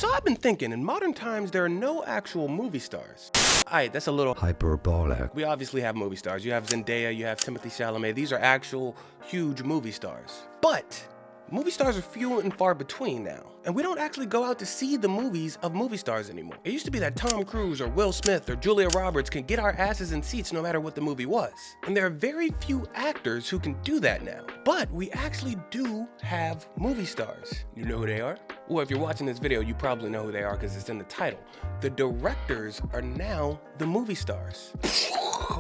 So I've been thinking, in modern times, there are no actual movie stars. Alright, that's a little hyperbolic. We obviously have movie stars. You have Zendaya, you have Timothée Chalamet. These are actual huge movie stars. But movie stars are few and far between now. And we don't actually go out to see the movies of movie stars anymore. It used to be that Tom Cruise or Will Smith or Julia Roberts can get our asses in seats no matter what the movie was. And there are very few actors who can do that now. But we actually do have movie stars. You know who they are? Well, if you're watching this video, you probably know who they are because it's in the title. The directors are now the movie stars.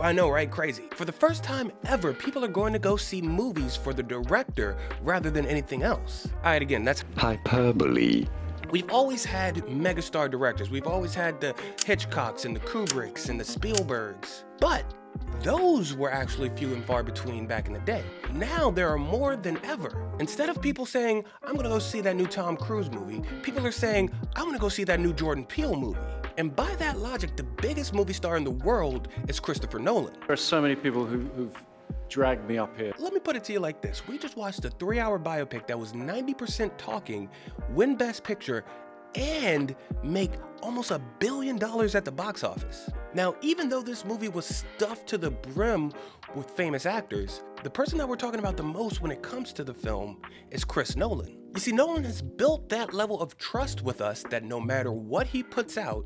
I know, right? Crazy. For the first time ever, people are going to go see movies for the director rather than anything else. All right, again, that's hyperbole. We've always had megastar directors. We've always had the Hitchcocks and the Kubricks and the Spielbergs. But those were actually few and far between back in the day. Now there are more than ever. Instead of people saying, I'm gonna go see that new Tom Cruise movie, people are saying, I'm gonna go see that new Jordan Peele movie. And by that logic, the biggest movie star in the world is Christopher Nolan. There are so many people who've dragged me up here. Let me put it to you like this. We just watched a 3-hour biopic that was 90% talking, win Best Picture, and make almost $1 billion at the box office. Now, even though this movie was stuffed to the brim with famous actors, the person that we're talking about the most when it comes to the film is Chris Nolan. You see, Nolan has built that level of trust with us that no matter what he puts out,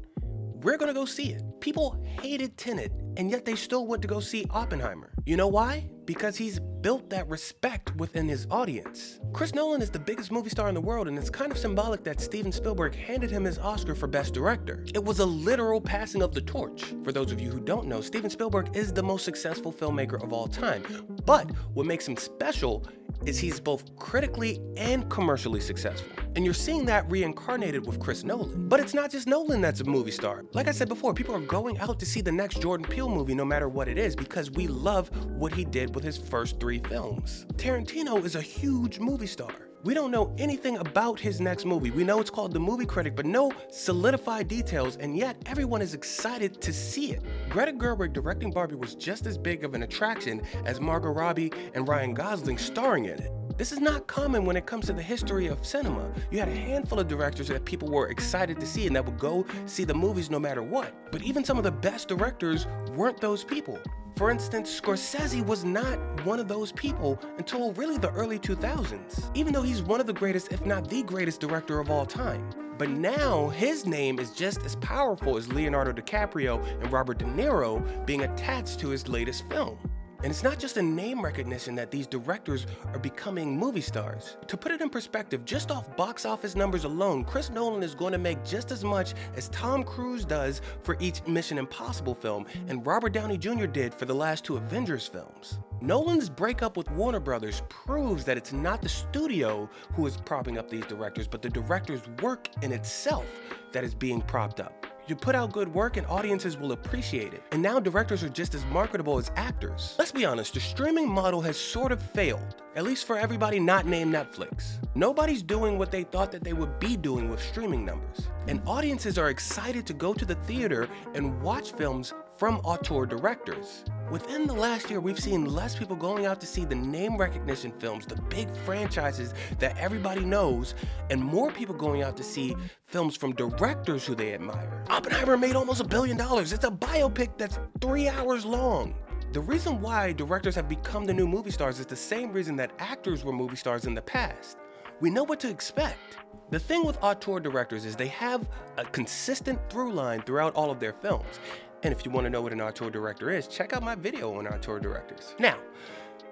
we're gonna go see it. People hated Tenet, and yet they still went to go see Oppenheimer. You know why? Because he's built that respect within his audience. Chris Nolan is the biggest movie star in the world, and it's kind of symbolic that Steven Spielberg handed him his Oscar for Best Director. It was a literal passing of the torch. For those of you who don't know, Steven Spielberg is the most successful filmmaker of all time. But what makes him special is he's both critically and commercially successful. And you're seeing that reincarnated with Chris Nolan. But it's not just Nolan that's a movie star. Like I said before, people are going out to see the next Jordan Peele movie no matter what it is because we love what he did with his first 3 films. Tarantino is a huge movie star. We don't know anything about his next movie. We know it's called The Movie Critic, but no solidified details, and yet everyone is excited to see it. Greta Gerwig directing Barbie was just as big of an attraction as Margot Robbie and Ryan Gosling starring in it. This is not common when it comes to the history of cinema. You had a handful of directors that people were excited to see and that would go see the movies no matter what. But even some of the best directors weren't those people. For instance, Scorsese was not one of those people until really the early 2000s, even though he's one of the greatest, if not the greatest director of all time. But now his name is just as powerful as Leonardo DiCaprio and Robert De Niro being attached to his latest film. And it's not just a name recognition that these directors are becoming movie stars. To put it in perspective, just off box office numbers alone, Chris Nolan is going to make just as much as Tom Cruise does for each Mission Impossible film, and Robert Downey Jr. did for the last 2 Avengers films. Nolan's breakup with Warner Brothers proves that it's not the studio who is propping up these directors, but the director's work in itself that is being propped up. You put out good work and audiences will appreciate it. And now directors are just as marketable as actors. Let's be honest, the streaming model has sort of failed, at least for everybody not named Netflix. Nobody's doing what they thought that they would be doing with streaming numbers. And audiences are excited to go to the theater and watch films from auteur directors. Within the last year, we've seen less people going out to see the name recognition films, the big franchises that everybody knows, and more people going out to see films from directors who they admire. Oppenheimer made almost $1 billion. It's a biopic that's 3 hours long. The reason why directors have become the new movie stars is the same reason that actors were movie stars in the past. We know what to expect. The thing with auteur directors is they have a consistent through line throughout all of their films. And if you want to know what an auteur director is, check out my video on auteur directors. Now,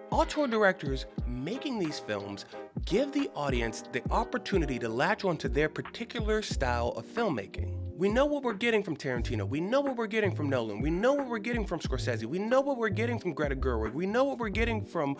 auteur directors making these films give the audience the opportunity to latch onto their particular style of filmmaking. We know what we're getting from Tarantino. We know what we're getting from Nolan. We know what we're getting from Scorsese. We know what we're getting from Greta Gerwig. We know what we're getting from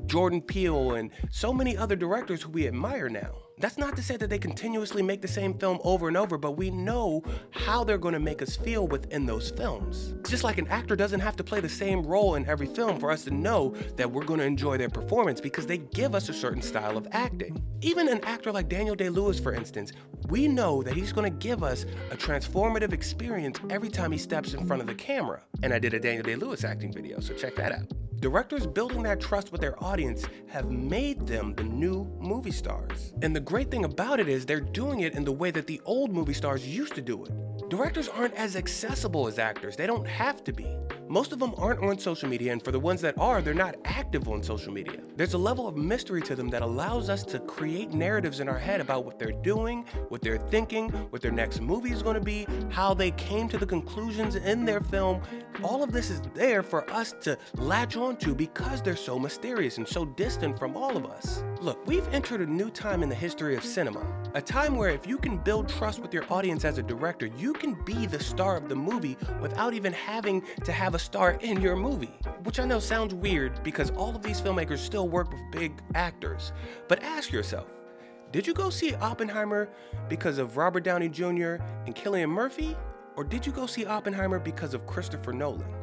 Jordan Peele and so many other directors who we admire now. That's not to say that they continuously make the same film over and over, but we know how they're going to make us feel within those films. Just like an actor doesn't have to play the same role in every film for us to know that we're going to enjoy their performance because they give us a certain style of acting. Even an actor like Daniel Day-Lewis, for instance, we know that he's going to give us a transformative experience every time he steps in front of the camera. And I did a Daniel Day-Lewis acting video, so check that out. Directors building that trust with their audience have made them the new movie stars. And the great thing about it is they're doing it in the way that the old movie stars used to do it. Directors aren't as accessible as actors. They don't have to be. Most of them aren't on social media, and for the ones that are, they're not active on social media. There's a level of mystery to them that allows us to create narratives in our head about what they're doing, what they're thinking, what their next movie is going to be, how they came to the conclusions in their film. All of this is there for us to latch onto because they're so mysterious and so distant from all of us. Look, we've entered a new time in the history of cinema, a time where if you can build trust with your audience as a director, you can be the star of the movie without even having to have a star in your movie. Which I know sounds weird because all of these filmmakers still work with big actors. But ask yourself, did you go see Oppenheimer because of Robert Downey Jr. and Cillian Murphy? Or did you go see Oppenheimer because of Christopher Nolan?